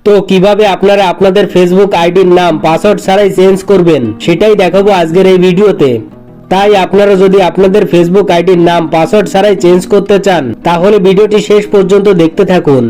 তো কিভাবে আপনারা আপনাদের ফেসবুক আইডির নাম পাসওয়ার্ড ছাড়াই চেঞ্জ করবেন সেটাই দেখাবো আজকের এই ভিডিওতে। তাই আপনারা যদি আপনাদের ফেসবুক আইডির নাম পাসওয়ার্ড ছাড়াই চেঞ্জ করতে চান তাহলে ভিডিওটি শেষ পর্যন্ত দেখতে থাকুন,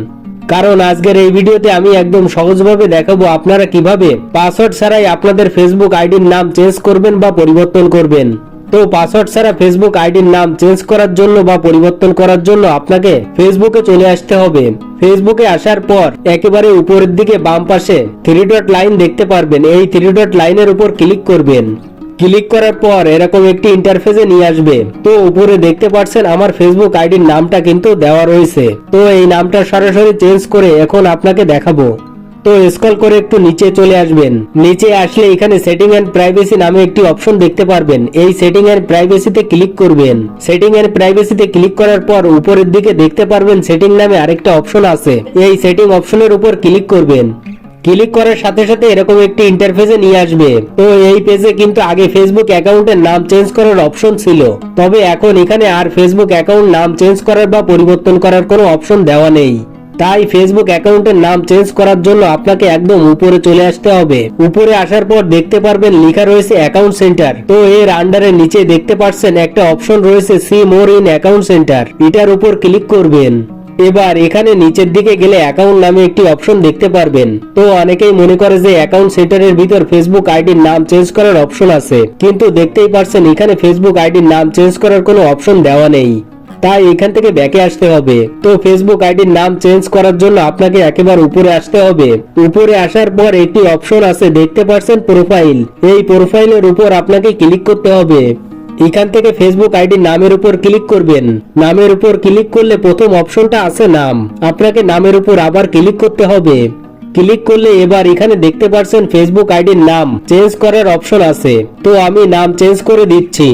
কারণ আজকের এই ভিডিওতে আমি একদম সহজভাবে দেখাবো আপনারা কিভাবে পাসওয়ার্ড ছাড়াই আপনাদের ফেসবুক আইডির নাম চেঞ্জ করবেন বা পরিবর্তন করবেন। তো পাসওয়ার্ড ছাড়া ফেসবুক আইডির নাম চেঞ্জ করার জন্য বা পরিবর্তন করার জন্য আপনাকে ফেসবুকে চলে আসতে হবে। ফেসবুকে আসার পর একেবারে উপরের দিকে বাম পাশে 3 ডট লাইন দেখতে পারবেন, এই 3 ডট লাইনের উপর ক্লিক করবেন। ক্লিক করার পর এরকম একটি ইন্টারফেসে নিয়ে আসবে। তো উপরে দেখতে পাচ্ছেন আমার ফেসবুক আইডির নামটা কিন্তু দেওয়া রয়েছে। তো এই নামটা সরাসরি চেঞ্জ করে এখন আপনাকে দেখাবো। তো স্ক্রল করে একটু নিচে চলে আসবেন। নিচে আসলে এখানে সেটিং এন্ড প্রাইভেসি নামে একটি অপশন দেখতে পারবেন, এই সেটিং এন্ড প্রাইভেসিতে ক্লিক করবেন। সেটিং এন্ড প্রাইভেসিতে ক্লিক করার পর উপরের দিকে দেখতে পারবেন সেটিং নামে আরেকটা অপশন আছে, এই সেটিং অপশনের উপর ক্লিক করবেন। ক্লিক করার সাথে সাথে এরকম একটি ইন্টারফেসে নিয়ে আসবে। তো এই পেজে কিন্তু আগে ফেসবুক অ্যাকাউন্টের নাম চেঞ্জ করার অপশন ছিল, তবে এখন এখানে আর ফেসবুক অ্যাকাউন্ট নাম চেঞ্জ করার বা পরিবর্তন করার কোনো অপশন দেওয়া নেই। তাই ফেসবুক অ্যাকাউন্টের নাম চেঞ্জ করার জন্য আপনাকে একদম উপরে চলে আসতে হবে। উপরে আসার পর দেখতে পারবেন লেখা রয়েছে অ্যাকাউন্ট সেন্টার। তো এর আন্ডারে নিচে দেখতে পাচ্ছেন একটা অপশন রয়েছে see more in account centre, এটার উপর ক্লিক করবেন। এবার এখানে নিচের দিকে গেলে অ্যাকাউন্ট নামে একটি অপশন দেখতে পারবেন। তো অনেকেই মনে করে যে অ্যাকাউন্ট সেন্টারের ভিতর ফেসবুক আইডির নাম চেঞ্জ করার অপশন আছে, কিন্তু দেখতেই পারছেন এখানে ফেসবুক আইডির নাম চেঞ্জ করার কোনো অপশন দেওয়া নেই। তাই এখান থেকে ব্যাকে আসতে হবে। তো ফেসবুক আইডির নাম চেঞ্জ করার জন্য আপনাকে একেবারে উপরে আসতে হবে। উপরে আসার পর একটি অপশন আছে দেখতে পাচ্ছেন প্রোফাইল, এই প্রোফাইলের উপর আপনাকে ক্লিক করতে হবে। এখান থেকে ফেসবুক আইডির নামের উপর ক্লিক করবেন। নামের উপর ক্লিক করলে প্রথম অপশনটা আছে নাম, আপনাকে নামের উপর আবার ক্লিক করতে হবে। ক্লিক করলে এবার এখানে দেখতে পাচ্ছেন ফেসবুক আইডির নাম চেঞ্জ করার অপশন আছে। তো আমি নাম চেঞ্জ করে দিচ্ছি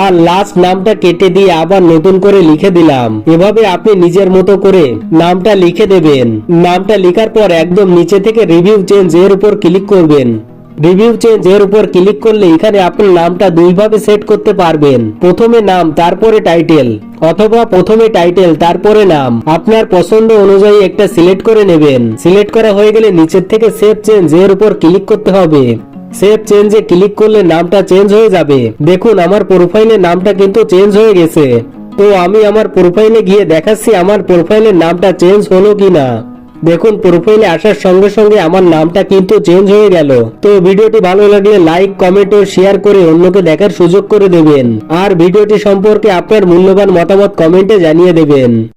আর লাস্ট নামটা কেটে দিয়ে আবার নতুন করে লিখে দিলাম। এভাবে আপনি নিজের মতো করে নামটা লিখে দেবেন। নামটা লেখার পর একদম নিচে থেকে রিভিউ চেঞ্জ এর উপর ক্লিক করবেন। রিভিউ চেঞ্জ এর উপর ক্লিক করলে এখানে আপনার নামটা দুইভাবে সেট করতে পারবেন, প্রথমে নাম তারপরে টাইটেল, অথবা প্রথমে টাইটেল তারপরে নাম। আপনার পছন্দ অনুযায়ী একটা সিলেক্ট করে নেবেন। সিলেক্ট করা হয়ে গেলে নিচের থেকে সেভ চেঞ্জ এর উপর ক্লিক করতে হবে। সেভ চেঞ্জে ক্লিক করলে নামটা চেঞ্জ হয়ে যাবে। দেখুন আমার প্রোফাইলের নামটা কিন্তু চেঞ্জ হয়ে গেছে। তো আমি আমার প্রোফাইলে গিয়ে দেখাচ্ছি আমার প্রোফাইলের নামটা চেঞ্জ হলো কিনা। দেখুন প্রোফাইলে আসার সঙ্গে সঙ্গে আমার নামটা কিন্তু চেঞ্জ হয়ে গেল। তো ভিডিওটি ভালো লাগলে লাইক কমেন্ট ও শেয়ার করে অন্যকে দেখার সুযোগ করে দেবেন। আর ভিডিওটি সম্পর্কে আপনার মূল্যবান মতামত কমেন্টে জানিয়ে দেবেন।